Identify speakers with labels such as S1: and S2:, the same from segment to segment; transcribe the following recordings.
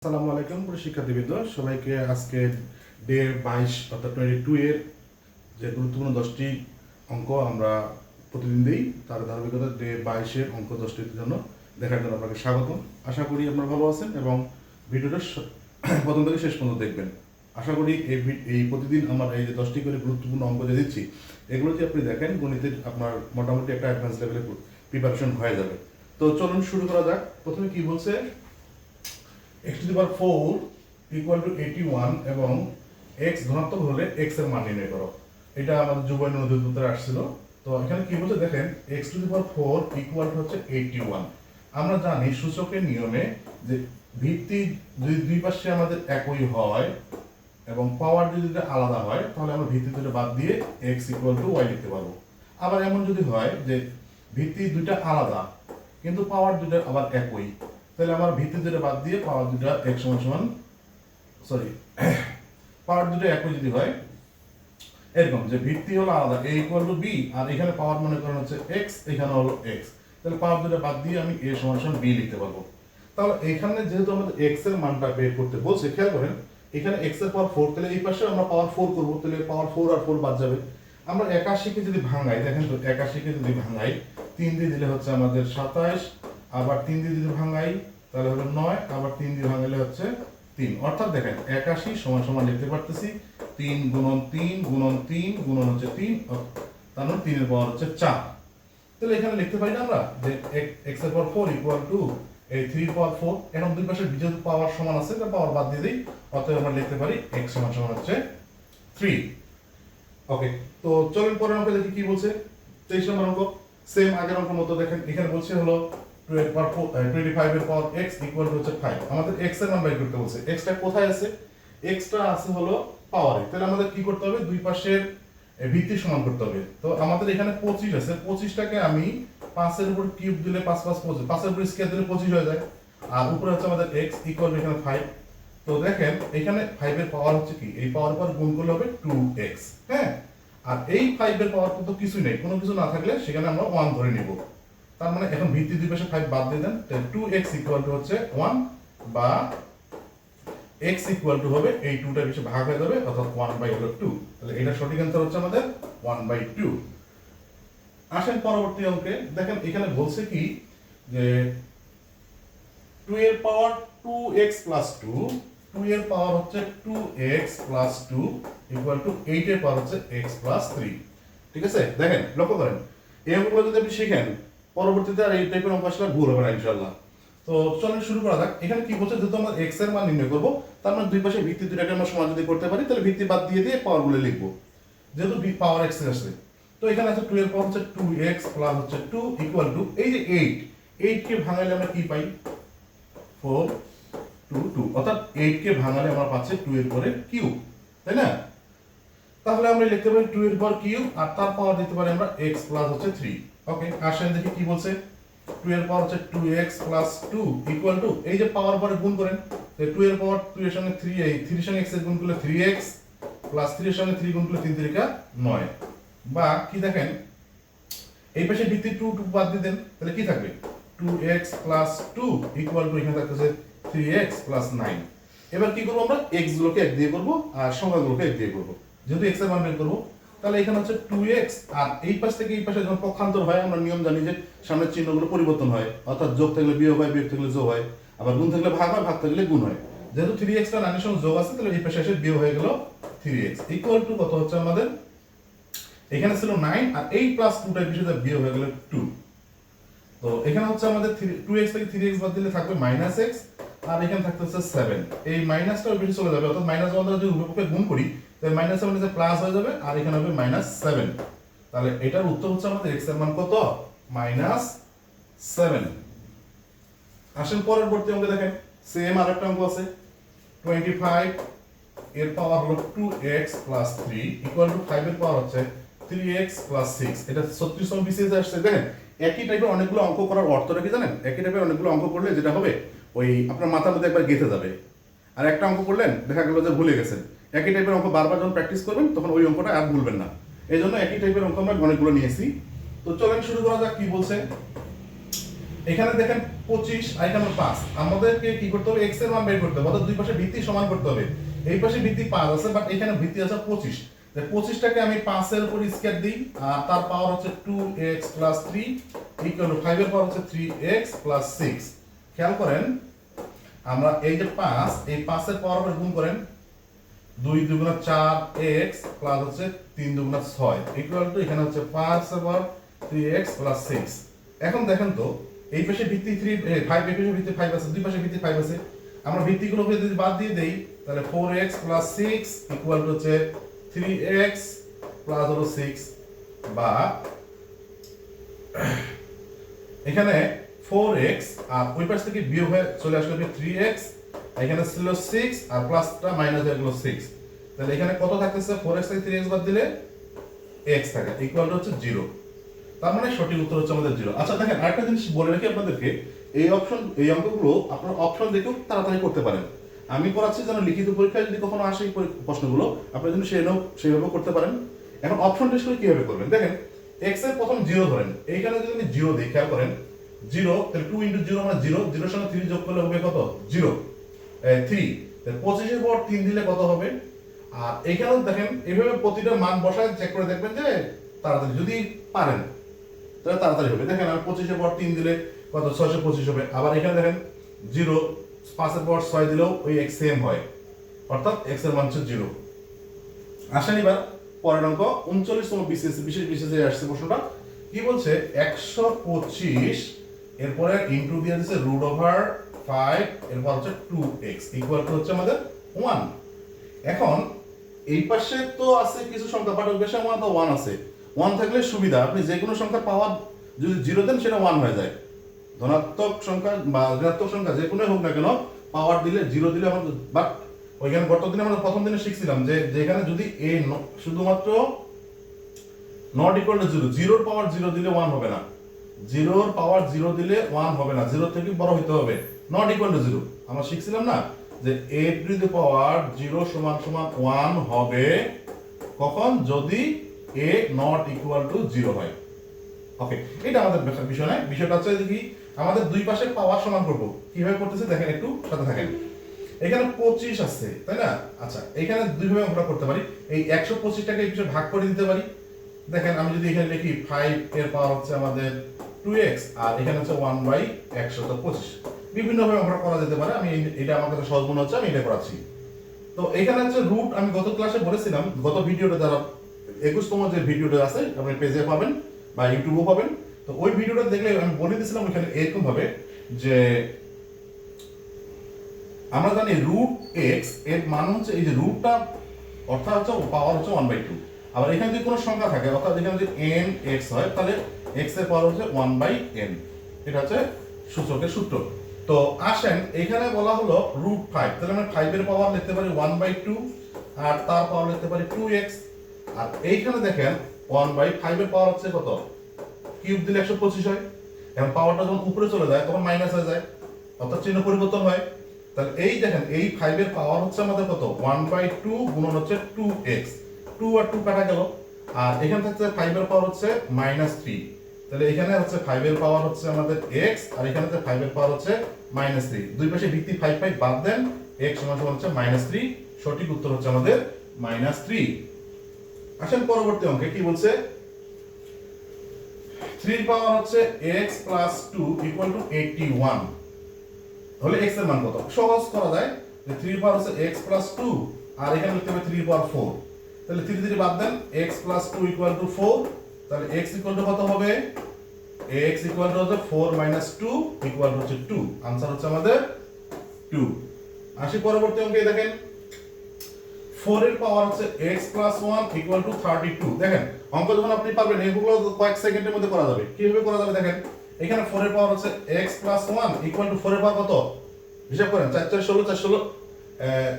S1: আসসালামু আলাইকুম প্রিয় শিক্ষার্থীবৃন্দ, সবাইকে আজকে ডে 22 অর্থাৎ 22 এর যে গুরুত্বপূর্ণ 10টি অঙ্ক আমরা প্রতিদিন দিই, তার ধারাবাহিকতা ডে 22 এর অঙ্ক 10টির জন্য দেখার জন্য আপনাকে স্বাগতম। আশা করি আপনারা ভালো আছেন এবং ভিডিওটা প্রথম থেকে শেষ পর্যন্ত দেখবেন। আশা করি এই প্রতিদিন আমার এই যে 10টি করে গুরুত্বপূর্ণ অঙ্ক যে দিচ্ছি, এগুলো যদি আপনি দেখেন গণিতের আপনার মোটামুটি একটা অ্যাডভান্স লেভেলে প্রিপারেশন হয়ে যাবে। তো চলুন শুরু করা যাক। প্রথমে কি বলছে, x to the power 4 equal to 81 এবং x ধনাত্মক হলে x এর মান নির্ণয় করো। এটা আমাদের যুবন নদীর উত্তরে আসছিল। তো এখানে কি বলছে দেখেন, x to the power 4 equal to হচ্ছে 81। আমরা জানি সূচকের নিয়মে যে ভিত্তি যদি দুই পাশে আমাদের একই হয় এবং পাওয়ার যদি আলাদা হয়, তাহলে আমরা ভিত্তি দুটো বাদ দিয়ে x equal to y লিখতে পারবো। আবার এমন যদি হয় যে ভিত্তি দুইটা আলাদা কিন্তু পাওয়ার দুটো আবার একই, তাহলে আমার ভিত্তি দুটো বাদ দিয়ে পাওয়ার দুটো এক সমান পাওয়ার দুটো একই যদি হয়, এরকম যে ভিত্তি হলো আলাদা a ইকুয়াল টু b আর এখানে পাওয়ার মনে করেন হচ্ছে x, এখানে হলো x, তাহলে পাওয়ার দুটো বাদ দিয়ে আমি a সমান b লিখতে পারবো। তাহলে এখানে যেহেতু আমাদের x এর মানটা বের করতে বলছে, খেয়াল করেন এখানে x এর পাওয়ার 4, তাহলে এই পাশে আমরা পাওয়ার 4 করব, তাহলে পাওয়ার 4 আর 4 বাদ যাবে। আমরা 81 কে যদি ভাঙাই, দেখেন তো 81 কে যদি ভাঙাই 3 দিয়ে দিলে হচ্ছে আমাদের 27, আবার 3 দিয়ে যদি ভাঙাই তাহলে হলো 9, আবার 3 দিয়ে ভাঙালে হচ্ছে 3। অর্থাৎ দেখেন 81 সমান সমান লিখতে পারতেছি 3 গুণন 3 গুণন 3 গুণন হচ্ছে 3, তার মানে 3 এর পাওয়ার হচ্ছে 4। তাহলে এখানে লিখতে পারি না আমরা যে x এর পাওয়ার 4 ইকুয়াল টু এই 3 এর পাওয়ার 4। এখন দুই পাশে যেহেতু পাওয়ার সমান আছে, তাহলে পাওয়ার বাদ দিয়ে দিই, অতএব আমরা লিখতে পারি x সমান সমান হচ্ছে 3। ওকে, তো চলেন পরের অঙ্কে দেখি কি বলছে। 23 নম্বর অঙ্ক সেম আগের অঙ্কের মতো। দেখেন এখানে বলছে হলো 25 এর পাওয়ার x ইকুয়াল টু হচ্ছে 5। আমাদের x এর মান বের করতে বলছে। x টা কোথায় আছে? x টা আছে হলো পাওয়ারে। তাহলে আমাদের কি করতে হবে, দুই পাশের ভিত্তি সমান করতে হবে। তো আমাদের এখানে 25 আছে, 25 টাকে আমি 5 এর উপর কিউব দিলে 5 5 25, 5 এর উপর স্কয়ার দিলে 25 হয়ে যায়, আর উপরে হচ্ছে আমাদের x ইকুয়াল টু এখানে 5। তো দেখেন এখানে 5 এর পাওয়ার হচ্ছে কি, এই পাওয়ার পর গুণ করলে হবে 2x। হ্যাঁ, আর এই 5 এর পাওয়ার তো কিছুই নেই, কোনো কিছু না থাকলে সেখানে আমরা 1 ধরে নিব। তার মানে এখন ভিত্তি দুই পাশে 5 বাদ দিয়ে দেন, তাহলে 2x ইকুয়াল টু হচ্ছে 1, বা x ইকুয়াল টু হবে এই 2টা বেশি ভাগ হয়ে যাবে, অর্থাৎ 1/2। তাহলে এটা সঠিক অ্যান্সার হচ্ছে আমাদের 1/2। আসেন পরবর্তী অঙ্কে। দেখেন এখানে বলছে কি যে 2 এর পাওয়ার 2x প্লাস 2, 2 এর পাওয়ার হচ্ছে 2x প্লাস 2 ইকুয়াল টু 8 এর পাওয়ার হচ্ছে x প্লাস 3। ঠিক আছে, দেখেন লক্ষ্য করেন এই অঙ্কগুলো যদি আপনি শিখেন, পরবর্তীতে আর এই টাইপের অঙ্ক আসলে ভুল হবে না ইনশাআল্লাহ। তো চলেন শুরু করা যাক। এখানে কি বলছে, যেহেতু আমরা x এর মান নির্ণয় করব, তার মানে দুই পাশে ভিত্তি দুটাকে আমরা সমান যদি করতে পারি, তাহলে ভিত্তি বাদ দিয়ে দিয়ে পাওয়ারগুলো লিখব, যেহেতু পাওয়ার x আসছে। তো এখানে আছে 2 এর পাওয়ার হচ্ছে 2x প্লাস হচ্ছে 2 ইকুয়াল টু এই যে 8, 8 কে ভাঙালে আমরা কি পাই, 4 2 2, অর্থাৎ 8 কে ভাঙালে আমরা পাচ্ছি 2 এর পরে কিউব, তাই না? তাহলে আমরা লিখতে পারি 2 এর পাওয়ার কিউব, আর তার পাওয়ার দিতে পারি আমরা x প্লাস হচ্ছে 3। ওকে, আসেন দেখি কি বলছে। 2 এর পাওয়ার হচ্ছে 2x প্লাস 2 ইকুয়াল টু এই যে পাওয়ার পরে গুণ করেন, তো 2 এর পাওয়ার 2 এর সঙ্গে 3, এই 3 এর সঙ্গে x এর গুণ করলে 3x প্লাস 3 এর সঙ্গে 3 গুণ করলে 3 3 9, বা কি দেখেন এই পাশে ভিত্তি 2 2 বাদ দিয়ে দেন, তাহলে কি থাকবে 2x প্লাস 2 ইকুয়াল টু এখানে থাকতেছে 3x প্লাস 9। এবার কি করব, আমরা x গুলোকে 1 দিয়ে করব আর সংখ্যাগুলোকে 1 দিয়ে করব, যেহেতু x এর মান বের করব। তাহলে এখানে হচ্ছে 2x, আর এই পাশ থেকে এই পাশে যখন পক্ষান্তর হয়, আমরা নিয়ম জানি যে সামনের চিহ্নগুলো পরিবর্তন হয়, অর্থাৎ যোগ থাকলে বিয়োগ হয়, বিয়োগ থাকলে যোগ হয়, আবার গুণ থাকলে ভাগ হয়, ভাগ থাকলে গুণ হয়। যেহেতু 3x টা 9 এর সঙ্গে যোগ আছে, তাহলে এই পাশে এসে বিয়োগ হয়ে গেল 3x ইকুয়াল টু কত হচ্ছে আমাদের, এখানে ছিল 9 আর এই প্লাস 2 টা বিষয়ে বিয়োগ হয়ে গেল 2। তো এখানে হচ্ছে আমাদের 2x থেকে 3x বাদ দিলে থাকবে -x, আর এখানে থাকতে হচ্ছে 7। এই মাইনাসটা ওই পাশে চলে যাবে, অর্থাৎ -1 দ্বারা যদি উভয় পক্ষে গুণ করি, তাহলে -7 এর প্লাস হয়ে যাবে, আর এখানে হবে -7। তাহলে এটার উত্তর হচ্ছে আমাদের x এর মান কত, -7। আসেন পরবর্তী অঙ্কে। দেখেন সেম আরেকটা অঙ্ক আছে। 25 এর পাওয়ার হলো 2x প্লাস 3 ইকুয়াল টু 5 এর পাওয়ার হচ্ছে 3x প্লাস 6। এটা 36 নম্বর বিসিএস আসছে। দেখেন একই টাইপের অনেকগুলো অঙ্ক করার অর্থটা কি জানেন? একই টাইপের অনেকগুলো অঙ্ক করলে যেটা হবে, ওই আপনার মাথার মধ্যে একবার গেঁথে যাবে। আর একটা অঙ্ক করলেন, দেখা গেল যে ভুলে গেছেন। একই টাইপের অঙ্ক বারবার যখন প্র্যাকটিস করবেন, তখন ওই অঙ্কটা আর ভুলবেন না। এই জন্য একই টাইপের অঙ্ক আমরা অনেকগুলো নিয়েছি। তো চলেন শুরু করা যাক। কি বলছে, এখানে দেখেন 25 আর এখানে 5, আমাদেরকে কি করতে হবে, x এর মান বের করতে হবে, অর্থাৎ দুই পাশে ভিত্তি সমান করতে হবে। এই পাশে ভিত্তি 5 আছে, বাট এখানে ভিত্তি আছে 25। তাই 25টাকে আমি 5 এর উপর স্কয়ার দিই, আর তার পাওয়ার হচ্ছে 2x + 3 ইকুয়াল টু 5 এর পাওয়ার হচ্ছে 3x + 6। খেয়াল করেন, আমরা এই যে 5, এই 5 এর পাওয়ার উপর গুণ করেন, 2 × 2 = 4x প্লাস হচ্ছে 3 × 2 = 6 ইকুয়াল টু এখানে হচ্ছে 5 এর পাওয়ার 3x + 6। এখন দেখেন তো, এই পাশে ভিত্তি 3 5, এই পাশে ভিত্তি 5 আছে, দুই পাশে ভিত্তি 5 আছে। আমরা ভিত্তিগুলোকে যদি বাদ দিয়ে দেই, তাহলে 4x + 6 ইকুয়াল টু হচ্ছে 3x প্লাস হলো 6, বা এখানে 4x আর ওই পাশ থেকে বিয়োগ হয়ে চলে আসলে 3x, এখানে ছিল 6 আর প্লাসটা মাইনাস হয়ে গেল 6। তাহলে এখানে কত থাকতেছে, 4x থেকে 3x বাদ দিলে x থাকে, ইকুয়াল টু হচ্ছে 0। তার মানে সঠিক উত্তর হচ্ছে আমাদের 0। আচ্ছা দেখেন, আরেকটা জিনিস বলে রাখি আপনাদেরকে, এই অঙ্কগুলো আপনারা অপশন দেখেও তাড়াতাড়ি করতে পারেন। আমি করাচ্ছি যেন লিখিত পরীক্ষায় যদি কখনো আসে এই প্রশ্নগুলো, আপনারা যেন সেইভাবে করতে পারেন। এখন অপশন টেস্ট করে কিভাবে করবেন দেখেন, x এর প্রথম 0 ধরেন, এইখানে যদি আমি 0 দিই, খেয়াল করেন 0, তাহলে 2 × 0 মানে 0, 0 এর সঙ্গে 3 যোগ করলে হবে কত, 0, 3। তাহলে 25 এর পর 3 দিলে কত হবে। আর এখানেও দেখেন, এইভাবে প্রতিটা মান বসায় চেক করে দেখবেন যে তাড়াতাড়ি যদি পারেন তাহলে তাড়াতাড়ি হবে। দেখেন আমি 25 এর পর 3 দিলে কত, 625 হবে। আবার এখানে দেখেন 0, 5 এর পর 6 দিলেও ওই x সেম হয়, অর্থাৎ x এর মান হচ্ছে 0। আসেন এবার পরের অঙ্ক 39তম বিশেষ বিশেষে আসছে প্রশ্নটা। কি বলছে, 125 এরপরে ইনটু দিয়ে দিয়েছে √5 এরপর হচ্ছে 2x ইকুয়াল টু হচ্ছে আমাদের 1। এখন এই পাশে তো আছে কিছু সংখ্যা, বাট ওই পাশে আমাদের 1 আছে। 1 থাকলে সুবিধা, আপনি যে কোনো সংখ্যার পাওয়ার যদি 0 দেন সেটা 1 হয়ে যায়। ধনাত্মক সংখ্যা বা ঋণাত্মক সংখ্যা যে কোনো হোক না কেন, পাওয়ার দিলে 0 দিলে আমাদের, বাট ওইখানে গত দিনে আমরা প্রথম দিনে শিখছিলাম যে যেখানে যদি a শুধুমাত্র নট ইকুয়াল টু 0, 0 পাওয়ার 0 দিলে 1 হবে না, 0 পাওয়ার 0 দিলে 1 হবে না, 0 থেকে বড় হইতে হবে, নট ইকুয়াল টু 0। আমরা শিখছিলাম না যে a টু দি পাওয়ার 0 সমান সমান 1 হবে কখন, যদি a নট ইকুয়াল টু 0 হয়। ওকে, এটা আমাদের বিষয় নয়, বিষয়টা হচ্ছে কি, আমাদের দুই পাশে পাওয়ার সমান করব। কিভাবে করতেছে দেখেন, একটু সাথে থাকেন। এখানে 25 আছে, তাই না? আচ্ছা, এখানে দুইভাবে আমরা করতে পারি, এই 125টাকে এই বিষয়ে ভাগ করে দিতে পারি। দেখেন আমি যদি এখানে লিখি 5 এর পাওয়ার হচ্ছে আমাদের 2x, আর এখানে হচ্ছে 1/125। বিভিন্নভাবে আমরা করা যেতে পারে, আমি এটা আমার কাছে সহজ মনে হচ্ছে, আমি এটা করাচ্ছি। তো এখানে হচ্ছে রুট, আমি গত ক্লাসে বলেছিলাম, গত ভিডিওটা যারা 21তম যে ভিডিওটা আছে আপনি পেজে পাবেন বা ইউটিউবেও পাবেন, তো ওই ভিডিওটা দেখলে আমি বলে দিয়েছিলাম ওখানে এরকম ভাবে যে আমরা জানি √x এর মান হচ্ছে এই যে রুটটা, অর্থাৎ হচ্ছে পাওয়ার হচ্ছে 1/2। আবার এখানে যদি কোনো সংখ্যা থাকে, অর্থাৎ এখানে যদি n(x) হয়, তাহলে x এর পাওয়ার হচ্ছে 1/n। এটা হচ্ছে সূচকের সূত্র। তো আসেন, এখানে বলা হলো √5, তাহলে আমরা 5 এর পাওয়ার লিখতে পারি 1/2, আর তার পাওয়ার লিখতে পারি 2x। আর এইখানে দেখেন 1/5 এর পাওয়ার হচ্ছে কত, কিউব দিলে 125 হয়। এখন পাওয়ারটা যখন উপরে চলে যায় তখন মাইনাস হয়ে যায়, অর্থাৎ চিহ্ন পরিবর্তন হয়। তাহলে এই দেখেন, এই 5 এর পাওয়ার হচ্ছে আমাদের কত, 1/2 গুণন হচ্ছে 2x, 2 আর 2 কাটা গেল। আর এখানে থাকছে 5 এর পাওয়ার হচ্ছে -3, তাহলে এখানে হচ্ছে 5 এর পাওয়ার হচ্ছে আমাদের x, আর এখানে হচ্ছে 5 এর পাওয়ার হচ্ছে -3। দুই পাশে ভিত্তি 5 5 বাদ দেন, x সমান সমান হচ্ছে -3। সঠিক উত্তর হচ্ছে আমাদের -3। আসেন পরবর্তী অঙ্কে কি বলছে, 3 পাওয়ার হচ্ছে x + 2 = 81 হলে x এর মান কত। সহজ করা যায়, যে 3 পাওয়ার হচ্ছে x + 2, আর এখানে লিখতে হবে 3 পাওয়ার 4। তাহলে 3 3 বাদ দেন, x + 2 = 4। তাহলে x = কত হবে, x = হচ্ছে 4 - 2 হচ্ছে 2। आंसर হচ্ছে আমাদের 2। আসি পরবর্তী অঙ্কে, দেখেন 4 এর পাওয়ার হচ্ছে x + 1 = 32। দেখেন অঙ্ক যখন আপনি পারবেন এগুলো কয়েক সেকেন্ডের মধ্যে করা যাবে। কিভাবে করা যাবে দেখেন, এখানে 4 এর পাওয়ার হচ্ছে x + 1 = 4 এর পাওয়ার কত, হিসাব করেন, 4 4 16, 4 16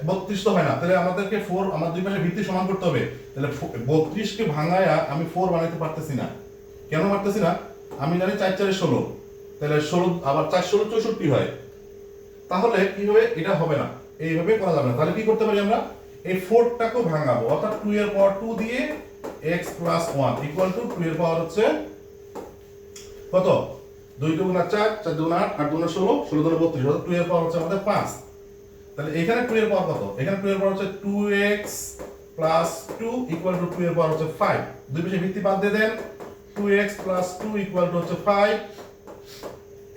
S1: 32 তো হয় না, তাহলে আমাদেরকে 4, আমার দুই পাশে ভিত্তি সমান করতে হবে। তাহলে 32 কে ভাঙায়া আমি 4 বানাইতে পারতেছি না। কেন পারতেছি না, আমি জানি 4 4 16, তাহলে 16 আবার 4 16 64 হয়। তাহলে কি হবে, এটা হবে না, এইভাবে করা যাবে না। তাহলে কি করতে পারি, আমরা এই 4টাকেও ভাঙাবো, অর্থাৎ 2 এর পাওয়ার 2 দিয়ে x + 1 = 2 এর পাওয়ার হচ্ছে কত, 2 দুগুণা 4, 4 দুগুণা 8, 8 দুগুণা 16, 16 দুগুণা 32, অর্থাৎ 2 এর পাওয়ার হচ্ছে আমাদের 5। তাহলে এখানে 2 এর পাওয়ার কত? এখানে 2 এর পাওয়ার হচ্ছে 2x প্লাস 2 ইকুয়াল টু 2 এর পাওয়ার হচ্ছে 5। দুই পাশে ভিত্তি বাদ দিয়ে দেন, 2x প্লাস 2 ইকুয়াল টু হচ্ছে 5।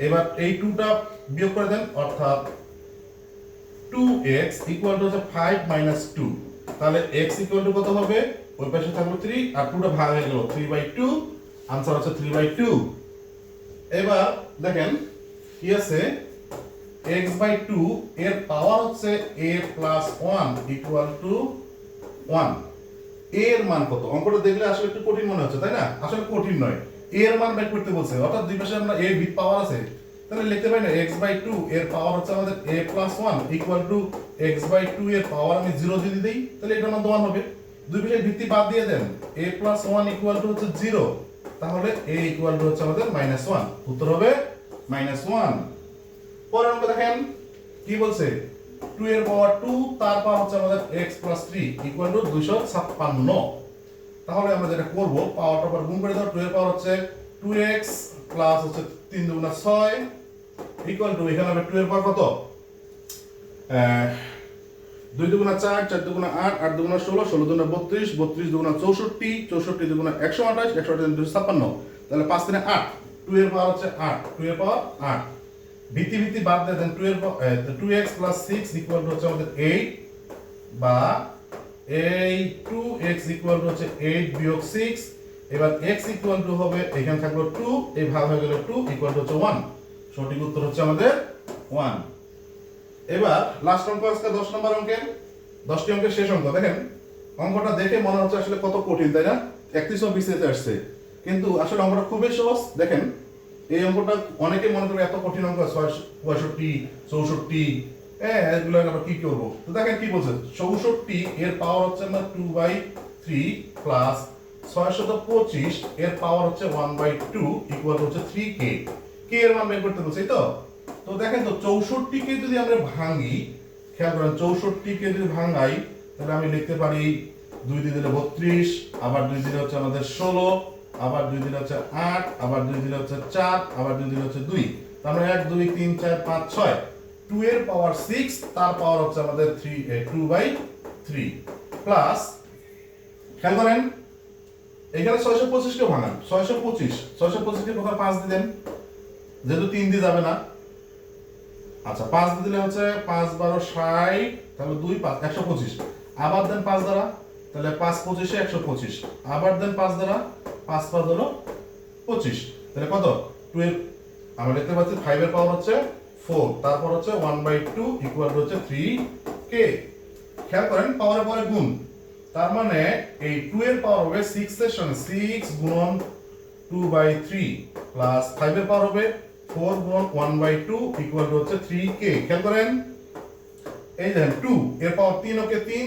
S1: এবার এই 2টা বিয়োগ করে দেন, অর্থাৎ 2x ইকুয়াল টু হচ্ছে 5 মাইনাস 2। তাহলে x ইকুয়াল টু কত হবে? ওই পাশে থাকলো 3 আর 2টা ভাগ হয়ে গেল 3/2, आंसर হচ্ছে 3/2। এবার দেখেন কি আছে, x/2 এর পাওয়ার হচ্ছে a প্লাস 1 ইকুয়াল টু 1। এর মান কত? অঙ্কটা দেখলে আসলে একটু কঠিন মনে হচ্ছে, তাই না? আসলে কঠিন নয়, এর মান বের করতে বলছে, অর্থাৎ দুই পাশে আমরা a ভিত পাওয়ার আছে, তাহলে লিখতে পারি না x/2 এর পাওয়ার হচ্ছে আমাদের a plus 1 equal to x/2 এর পাওয়ার আমি 0 দিয়ে দিই, তাহলে এটার মান 1 হবে। দুই পাশে ভিত্তি বাদ দিয়ে দেন, a প্লাস 1 ইকুয়াল টু হচ্ছে 0, তাহলে a ইকুয়াল টু হচ্ছে আমাদের -1, উত্তর হবে -1। পরের অঙ্ক দেখেন কি বলছে, 2 এর পাওয়ার 2 তার পাওয়ার হচ্ছে আমাদের x প্লাস 3 ইকুয়াল টু 256। তাহলে আমরা যেটা করব, পাওয়ারটা আবার গুণ করে দাও, 2 এর পাওয়ার হচ্ছে 2x প্লাস হচ্ছে 3 দুগুণা 6 ইকুয়াল টু, এখানে হবে 2 এর পাওয়ার কত, 2 দুগুণা 4, 4 দুগুণা 8, 8 দুগুণা 16, 16 দুগুণা 32, 32 দুগুণা 64, 64 দুগুণা 128, 128 256, তাহলে 5 3 8, 2 এর পাওয়ার হচ্ছে 8, 2 এর পাওয়ার 8। ভিত্তি ভিত্তি বাদ দিয়ে দেন, 2 এর 2x প্লাস 6 ইকুয়াল টু হচ্ছে আমাদের 8, বা এই 2x ইকুয়াল টু হচ্ছে 8 বিয়োগ 6। এবার x ইকুয়াল টু হবে, এখানে থাকলো 2, এই ভাগ হয়ে গেল 2 ইকুয়াল টু হচ্ছে 1। সঠিক উত্তর হচ্ছে আমাদের 1। এবার লাস্ট অঙ্ক আজকে 10 নম্বর অঙ্কের, 10টি অঙ্কের শেষ অঙ্ক। দেখেন অঙ্কটা দেখে মনে হচ্ছে আসলে কত কঠিন, তাই না? 31 ও 20 তে আসছে, কিন্তু আসলে অঙ্কটা খুবই সহজ। দেখেন এই অঙ্কটা অনেকে মনে করে এত কঠিন অঙ্ক, 65, 64, এগুলো আমরা কি করব? তো দেখেন কি বলছে, 64 এর পাওয়ার হচ্ছে আমরা 2/3 প্লাস 625 এর পাওয়ার হচ্ছে 1/2 ইকুয়াল হচ্ছে 3k। কে এর মান বের করতে বলছে, তো তো দেখেন তো 64 কে যদি আমরা ভাঙি, খেয়াল করেন 64 কে যদি ভাঙাই, তাহলে আমি লিখতে পারি 2 দিয়ে দিলে 32, আবার 2 দিলে হচ্ছে আমাদের 16, আবার 2 দিলে হচ্ছে 8, আবার 2 দিলে হচ্ছে 4, আবার 2 দিলে হচ্ছে 2, তার মানে 1 2 3 4 5 6। 2 এর পাওয়ার 6 তার পাওয়ার হচ্ছে আমাদের 2/3 প্লাস, খেয়াল করেন এখানে 625 কে ভাঙান, 625 কে প্রথমে 5 দিলেন, যেহেতু 3 দিয়ে যাবে না, আচ্ছা 5 দিয়ে দিলে হচ্ছে 5 12 60, তাহলে 2 5 125, আবার দেন 5 দ্বারা, তাহলে 5 25 এ 125, আবার দেন 5 দ্বারা, 5 5 হলো 25, তাহলে কত, 2 এর আমরা লিখতে পাচ্ছি 5 এর পাওয়ার হচ্ছে 4, তারপর হচ্ছে 1/2 ইকুয়াল টু হচ্ছে 3k। খেয়াল করেন পাওয়ারের পরে গুণ, তার মানে এই 2 এর পাওয়ার হবে 6 এর সঙ্গে 6 গুণন 2/3 প্লাস 5 এর পাওয়ার হবে 4 গুণন 1/2 ইকুয়াল টু হচ্ছে 3k। খেয়াল করেন এই দেখেন 2 এর পাওয়ার 3 ওকে 3,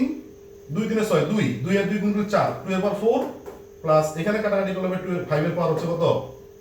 S1: 2 3 6 2, 2 এর 2 গুণ করলে 4, 2 এর পাওয়ার 4 প্লাস এখানে কাটাকাটি করলে 2 5 এর পাওয়ার হচ্ছে কত